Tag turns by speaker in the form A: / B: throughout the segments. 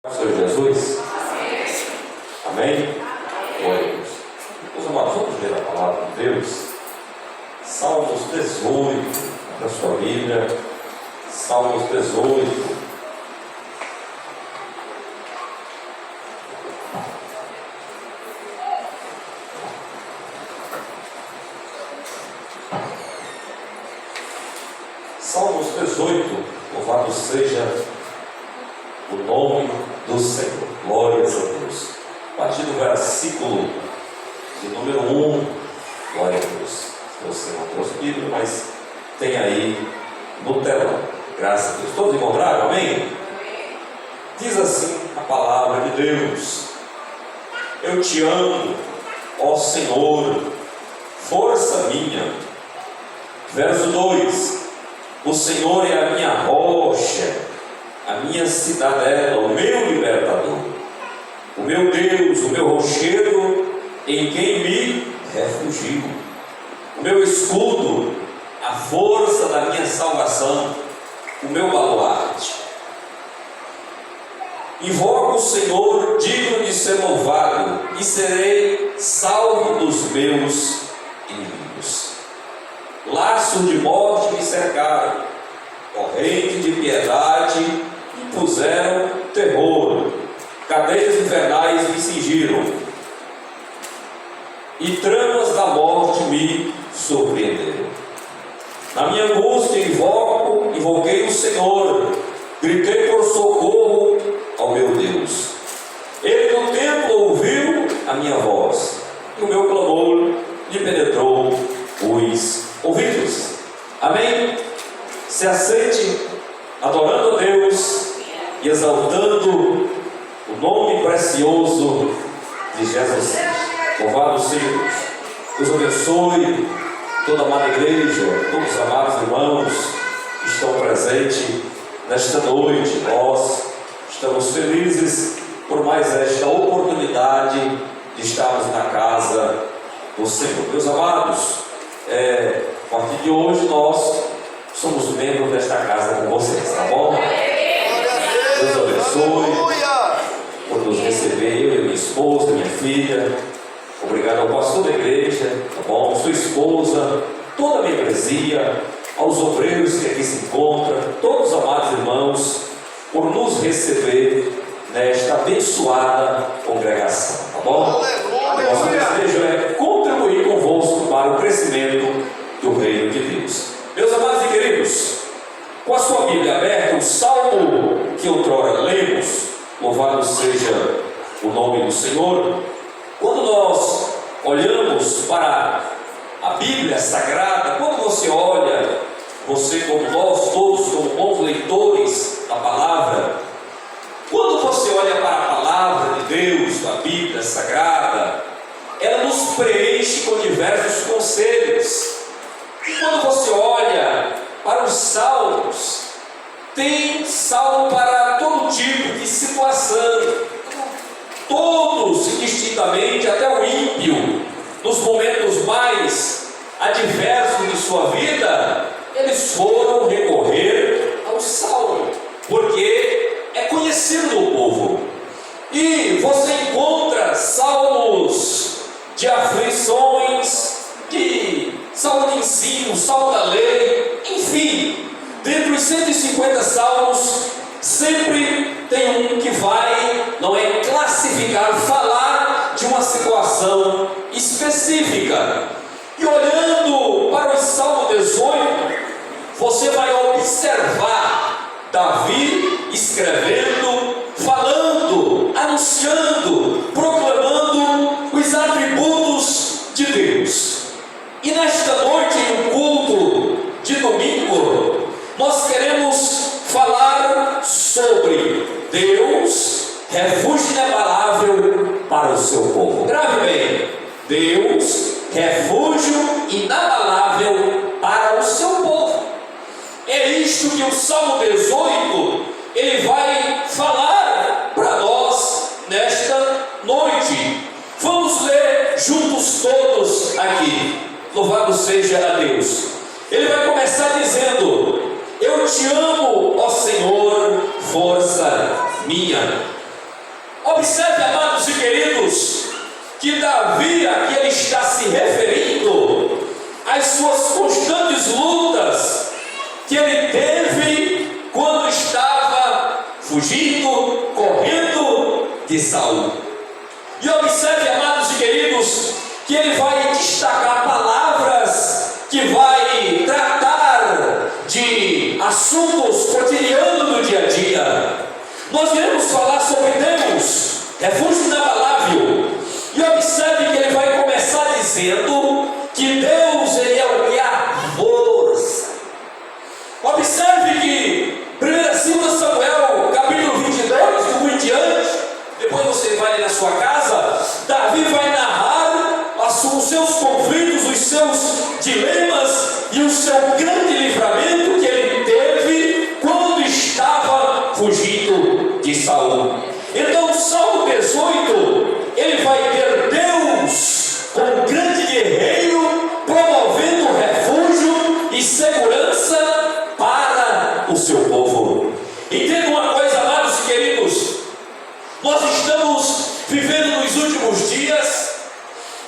A: Senhor Jesus? Amém? Glória a Deus. Meus amados, vamos ler a palavra de Deus. Salmos 18, na sua Bíblia. Salmos 18. Salmos 18, louvado seja o nome do Senhor. Glórias a Deus. A partir do versículo de número 1, glória a Deus. Se você não trouxe Bíblia, mas tem aí no telão. Graças a Deus. Todos encontraram? Amém? Diz assim a palavra de Deus: Eu te amo, ó Senhor, força minha. Verso 2: O Senhor é a minha rocha, a minha cidadela, o meu libertador, o meu Deus, o meu rochedo, em quem me refugio, o meu escudo, a força da minha salvação, o meu baluarte. Invoco o Senhor, digno de ser louvado, e serei salvo dos meus inimigos. Laços de morte me cercaram, corrente de piedade me puseram terror, cadeias infernais me cingiram, e tramas da morte me surpreenderam. Na minha angústia invoquei o Senhor, gritei por socorro ao meu Deus. Ele no templo ouviu a minha voz, e o meu clamor lhe penetrou os ouvidos. Amém? Se aceite adorando a Deus e exaltando o nome precioso de Jesus. Louvado seja Deus. Deus abençoe toda a amada igreja, todos os amados irmãos que estão presentes nesta noite. Nós estamos felizes por mais esta oportunidade de estarmos na casa do Senhor. Meus amados, a partir de hoje nós somos membros desta casa com vocês, tá bom? Deus abençoe por nos receber, eu e minha esposa, minha filha. Obrigado ao pastor da igreja, tá bom? Sua esposa, toda a minha igreja, aos obreiros que aqui se encontram, todos os amados irmãos, por nos receber nesta abençoada congregação, tá bom? Nosso desejo é contribuir convosco para o crescimento do reino de Deus. Meus amados e queridos, com a sua Bíblia aberta, o salmo que outrora lemos, louvado seja o nome do Senhor. Quando nós olhamos para a Bíblia Sagrada, quando você olha, você como nós todos, como bons leitores da palavra, quando você olha para a palavra de Deus, da Bíblia Sagrada, ela nos preenche com diversos conselhos. E quando você olha para os salmos, tem salmo para todo tipo de situação. Todos, indistintamente, até o ímpio, nos momentos mais adversos de sua vida, eles foram recorrer ao salmo, porque é conhecido do povo. E você encontra salmos de aflições, salmo de ensino, salmo da lei, enfim, dentre os 150 salmos, sempre tem um que vai, não é, classificar, falar de uma situação específica. E olhando para o Salmo 18, você vai observar Davi escrevendo, falando, anunciando, proclamando os atributos de Deus. E nesta noite, em um culto de domingo, nós queremos falar sobre Deus, refúgio inabalável para o seu povo. Grave bem: Deus, refúgio inabalável para o seu povo. É isto que o Salmo 18 ele vai falar para nós nesta noite. Vamos ler juntos todos aqui. Louvado seja a Deus. Ele vai começar dizendo: Eu te amo, ó Senhor, força minha. Observe, amados e queridos, que Davi aqui ele está se referindo às suas constantes lutas que ele teve quando estava fugindo, correndo de Saul. E observe, amados e queridos, que ele vai destacar palavras que vai tratar de assuntos cotidianos do dia a dia. Nós queremos falar sobre Deus, refúgio inabalável. E observe que ele vai começar dizendo que Deus ele é o que? A força. Observe que 1 Samuel, capítulo 22, do 1 em diante, depois você vai na sua casa, Davi vai narrar os seus conflitos, os seus dilemas e o seu grande livramento que ele teve quando estava fugindo de Saul. Então, o Salmo 18, ele vai ter Deus como grande guerreiro, promovendo refúgio e segurança para o seu povo. Entenda uma coisa, amados e queridos, nós estamos vivendo nos últimos dias,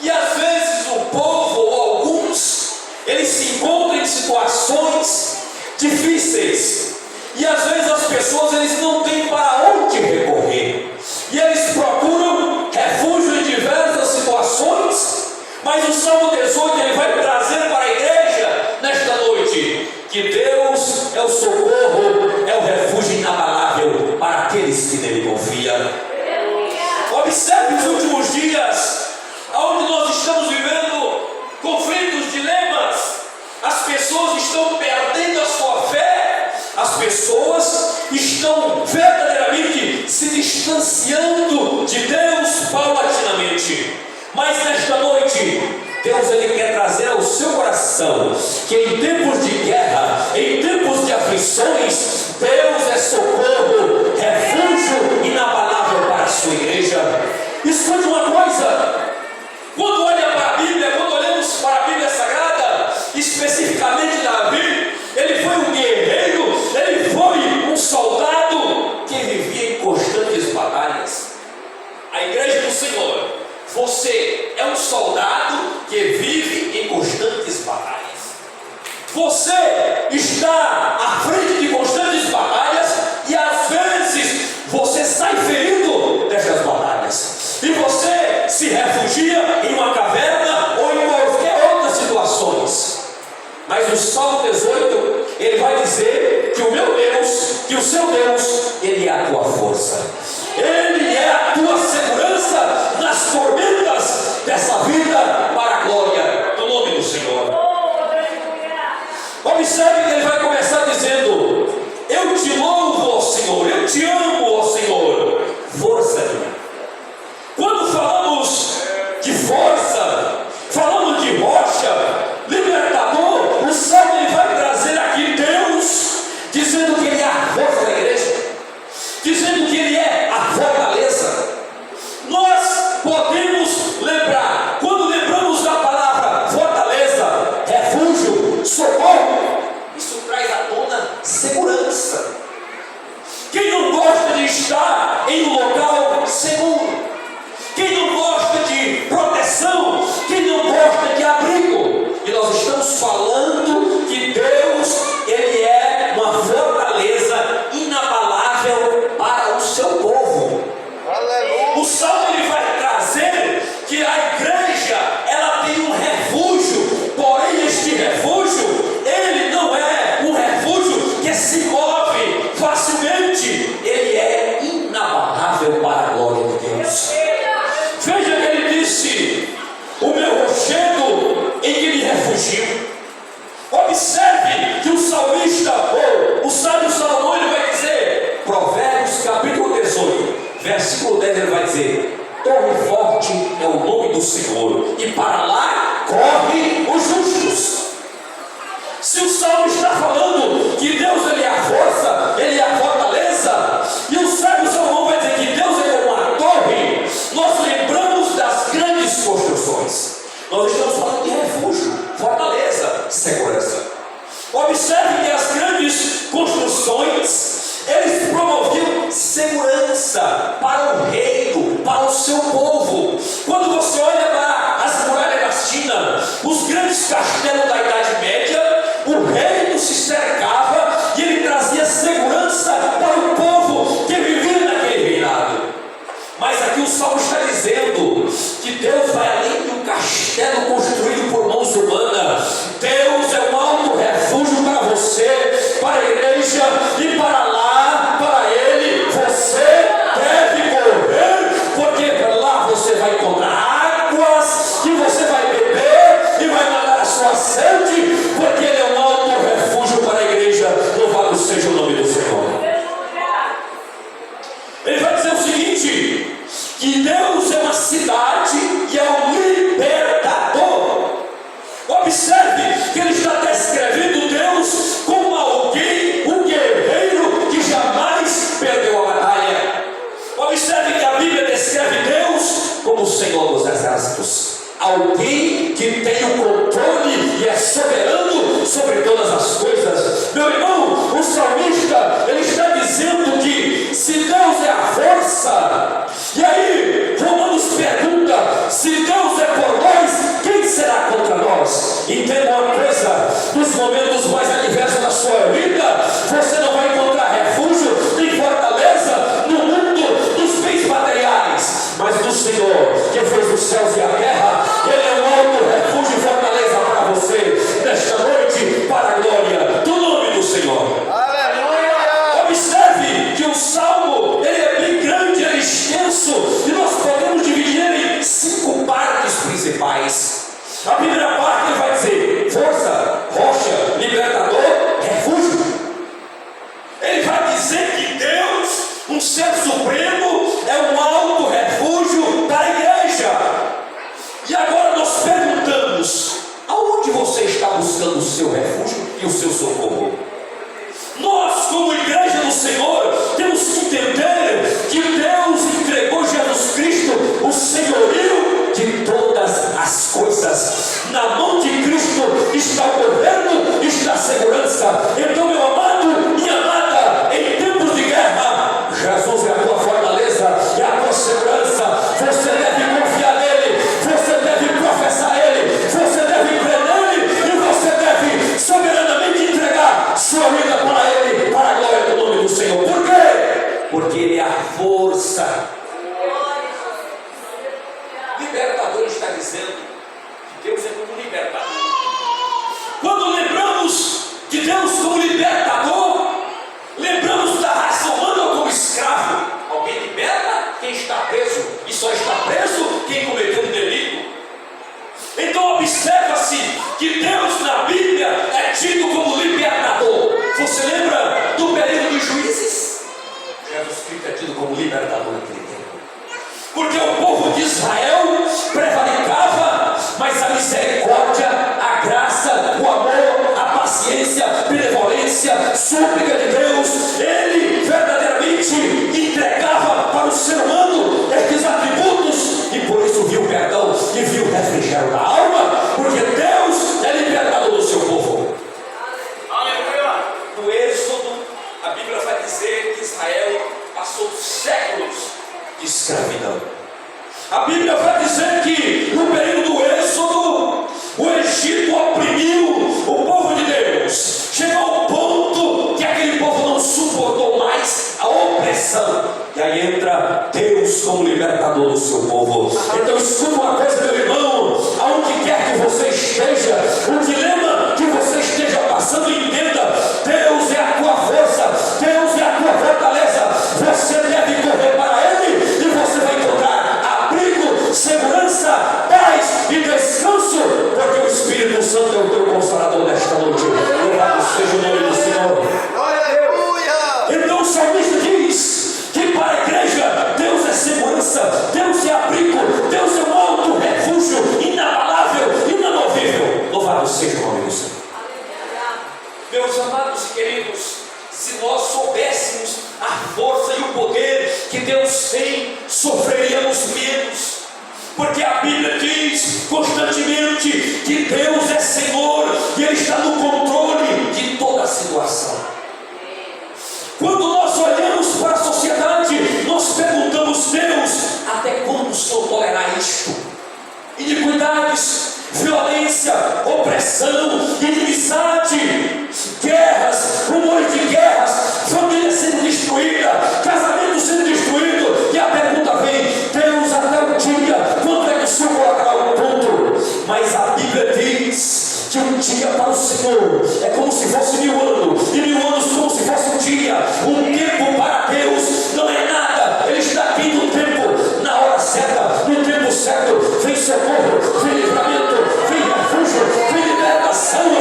A: e às vezes o povo, ou alguns, eles se encontram em situações difíceis, e às vezes as pessoas eles não têm para onde recorrer, e eles procuram refúgio em diversas situações. Mas o Salmo 18 ele vai trazer para a igreja nesta noite que Deus é o socorro, é o refúgio inabalável para aqueles que nele confiam. Observe os últimos dias, onde nós estamos vivendo conflitos, dilemas. As pessoas estão perdendo a sua fé, as pessoas estão verdadeiramente se distanciando de Deus paulatinamente. Mas nesta noite, Deus ele quer trazer ao seu coração que em tempos de guerra, em tempos de aflições, Deus é socorro, refúgio inabalável para a sua igreja. Escute uma coisa, quando olha para a Bíblia, quando olhamos para a Bíblia Sagrada, especificamente Davi, ele foi um guerreiro, ele foi um soldado que vivia em constantes batalhas. A igreja do Senhor, você é um soldado que vive em constantes batalhas. Você está à frente de constantes batalhas e às vezes você sai ferido destas batalhas. E você se refugia em uma caverna ou em qualquer outras situações. Mas o Salmo 18, ele vai dizer que o meu Deus, que o seu Deus, ele é a tua força. Ele é a tua segurança nas tormentas dessa vida para a glória do nome do Senhor. Observe que ele vai começar dizendo: eu te louvo, ó Senhor, eu te amo, ó Senhor, força minha. Quando falamos de força, falamos de rocha, libertador, o Salmo ele vai trazer aqui Deus, dizendo que ele é a força da igreja, dizendo que ele é a fortaleza. Nós podemos lembrar, quando lembramos da palavra fortaleza, refúgio, socorro, isso traz à tona segurança. Quem não gosta de estar em um local seguro? Quem não gosta de proteção? Quem não gosta de abrigo? E nós estamos falando que Deus, ele é uma fortaleza inabalável para o seu povo. Aleluia. O Salmo ele vai trazer que a igreja, ela tem um refúgio, porém este refúgio, ele não é um refúgio que se move facilmente, ele é inabalável para a glória de Deus. Veja que ele disse: o meu rochedo em que me refugio. Observe que o salmista, ou o sábio Salomão, ele vai dizer, Provérbios capítulo 18, versículo 10, ele vai dizer: torre forte é o nome do Senhor, e para lá correm os justos. Se o salmo está falando que Deus ele é a força, ele é a fortaleza, e o sábio Salomão vai dizer que Deus é como uma torre, nós lembramos das grandes construções. Nós estamos falando de refúgio, fortaleza, segurança. Observe que as grandes construções, eles promoviam segurança para o rei, que Deus é uma cidade e é um libertador. Observe que ele está descrevendo Deus como alguém, um guerreiro que jamais perdeu a batalha. Observe que a Bíblia descreve Deus como o Senhor dos Exércitos, alguém que tem o controle e é soberano sobre todas as coisas. Meu irmão, o salmista, ele está dizendo que se Deus é a força, e aí Romanos pergunta: se Deus é por nós, quem será contra nós? Entenda uma coisa: nos momentos mais adversos da sua vida, você não vai encontrar refúgio nem fortaleza no mundo dos bens materiais, mas do Senhor, que fez os céus e a terra. Ele é um alto refúgio e fortaleza para você nesta noite, para a glória do nome do Senhor. Aleluia! Observe que o salmo, ele é bem grande, ele é extenso, e nós podemos dividir ele em 5 partes principais. A primeira parte ele vai dizer força, rocha, libertador, refúgio. Ele vai dizer que Deus, um ser supremo, é um alto refúgio da igreja. E agora nós perguntamos: aonde você está buscando o seu refúgio e o seu socorro? Nós, como igreja do Senhor, temos que entender que Deus entregou Jesus Cristo, o senhorio de todas as coisas. Na mão de Cristo está o governo, está a segurança. Então, meu amado, minha amada, em tempos de guerra, Jesus é a tua fortaleza e a tua segurança. Você deve confiar nele, você deve professar ele, você deve crer nele, e você deve soberanamente entregar sua vida para ele, para a glória do nome do Senhor. Por quê? Porque ele é a força. Libertador está dizendo que Deus é como libertador. Quando lembramos de Deus como libertador, lembramos da raça humana como escravo. Alguém liberta quem está preso, e só está preso quem cometeu um delito. Então observa-se que Deus na Bíblia é tido como libertador. Você lembra do período dos juízes? Jesus Cristo é tido como libertador naquele tempo, porque o povo de Israel prevalicava, mas a misericórdia, a graça, o amor, a paciência, a benevolência, súplica de Deus, ele verdadeiramente entregava para o ser humano estes atributos, e por isso viu perdão e viu refrigério da alma, porque Deus é libertador do seu povo. Aleluia! No Êxodo, a Bíblia vai dizer que Israel passou séculos de escravidão. A Bíblia vai dizer que no período do Êxodo, o Egito oprimiu o povo de Deus. Chegou ao ponto que aquele povo não suportou mais a opressão. E aí entra Deus como libertador do seu povo. Então escuta uma coisa, meu irmão, aonde quer que você esteja, o dilema que você esteja passando, entenda: Deus é a tua força, Deus é a tua fortaleza. Você deve correr para Ele, e você vai encontrar abrigo, segurança, paz e descanso, porque o Espírito Santo é o teu consolador nesta noite. Louvado seja o nome do Senhor. Aleluia! Então o salmista diz que para a igreja Deus é segurança, Deus é abrigo, Deus é um alto refúgio inabalável, inamovível. Louvado seja o nome do Senhor. Meus amados e queridos, se nós soubéssemos a força e o poder que Deus tem, sofreríamos menos. Porque a Bíblia diz constantemente que Deus é Senhor e Ele está no controle de toda a situação. Quando nós olhamos para a sociedade, nós perguntamos: Deus, até quando o Senhor tolerar isto? Iniquidades, violência, opressão, inimizade, guerras, rumores de guerras, família sendo destruída, casamento sendo destruído. E a pergunta vem: Deus, até o dia quando é que o Senhor colocará o ponto? Mas a Bíblia diz que um dia para o Senhor é como se fosse 1000 anos, e 1000 anos como se fosse um dia. Um tempo para Deus não é nada. Ele está aqui no tempo, na hora certa, no tempo certo. Vem socorro, vem livramento, vem refúgio, vem libertação,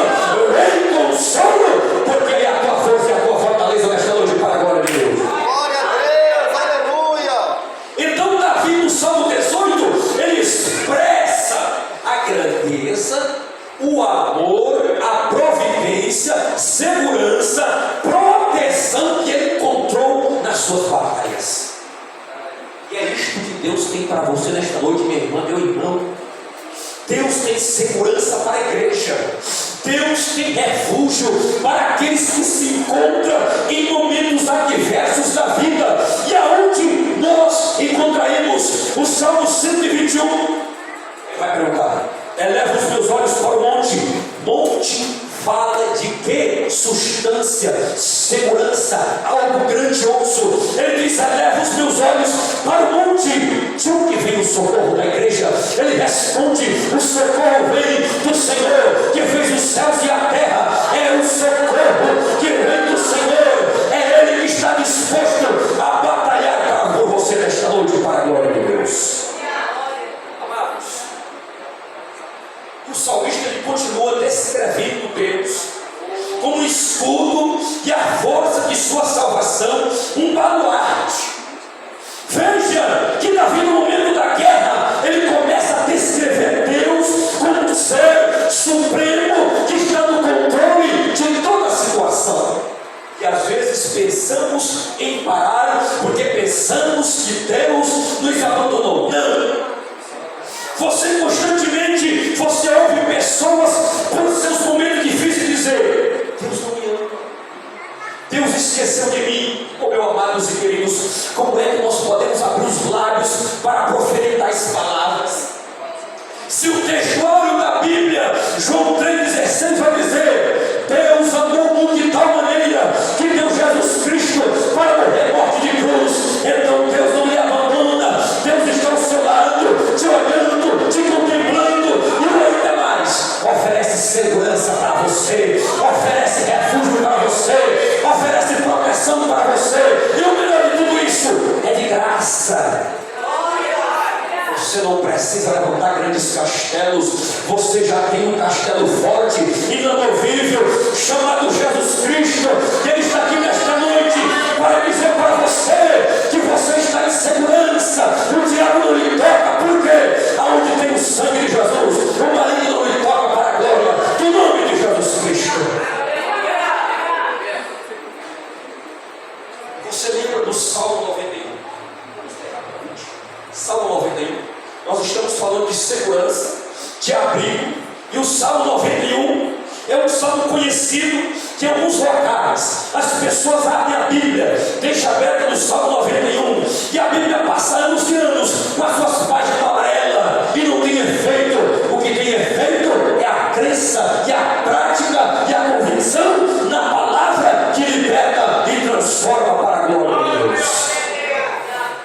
A: Salmo 18, ele expressa a grandeza, o amor, a providência, segurança, proteção que ele encontrou nas suas batalhas. E é isto que Deus tem para você nesta noite, minha irmã, meu irmão. Deus tem segurança para a igreja. Deus tem refúgio para aqueles que se encontram em momentos adversos da vida. E aonde nós encontraremos o Salmo 121? Vai perguntar: eleva os meus olhos para o monte. Monte fala de quê? Substância, segurança, algo grandioso. Ele diz: eleva os meus olhos para o monte. De onde vem o socorro da igreja? Ele responde: o socorro vem do Senhor, que fez os céus e a terra. É o socorro que vem do Senhor. É Ele que está disposto a batalhar por você nesta noite, para a glória de Deus. Amados, o salmista ele continua descrevendo Deus como um escudo e a força de sua salvação, um baluarte. Veja que Davi, no momento da guerra, ele começa a descrever Deus como um ser supremo que está no controle de toda a situação. E às vezes pensamos em parar porque pensamos que Deus nos abandonou. Não. Você constantemente, você ouve pessoas por seus momentos difíceis dizer: Deus não me ama, Deus esqueceu de mim. Oh, meus amados e queridos, como é que nós podemos abrir os lábios para proferir tais palavras? Se o textuário da Bíblia, João 3,16 vai dizer: Deus amou o mundo de tal maneira que deu Jesus Cristo para morrer morte de cruz. Então Deus não lhe abandona, Deus está ao seu lado, te olhando, te contemplando, e ainda mais, oferece segurança para você, oferece refúgio para você, oferece proteção para você, e o melhor de tudo isso é de graça. Você não precisa levantar grandes castelos, você já tem um castelo forte, inamovível, chamado Jesus Cristo, e Ele está aqui nesta noite para dizer para você que você está em segurança. O diabo não lhe toca, porque aonde tem o sangue de Jesus, o maligno não lhe toca, para a glória do nome de Jesus Cristo. Você lembra do Salmo 91? Salmo 91. Nós estamos falando de segurança, de abrigo, e o Salmo 91 é um salmo conhecido que em alguns locais as pessoas abrem a Bíblia, deixam aberta no Salmo 91, e a Bíblia passa anos e anos com as suas páginas amarelas, e não tem efeito. O que tem efeito é a crença, e a prática, e a convicção na palavra que liberta e transforma para a glória de Deus.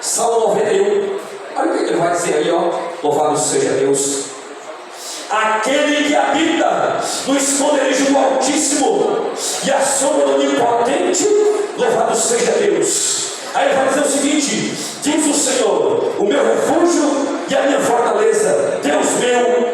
A: Salmo 91. Olha o que ele vai dizer aí, ó. Louvado seja Deus. Aquele que habita no esconderijo do Altíssimo e a sombra do Onipotente, louvado seja Deus. Aí ele vai dizer o seguinte: diz o Senhor, o meu refúgio e a minha fortaleza, Deus meu,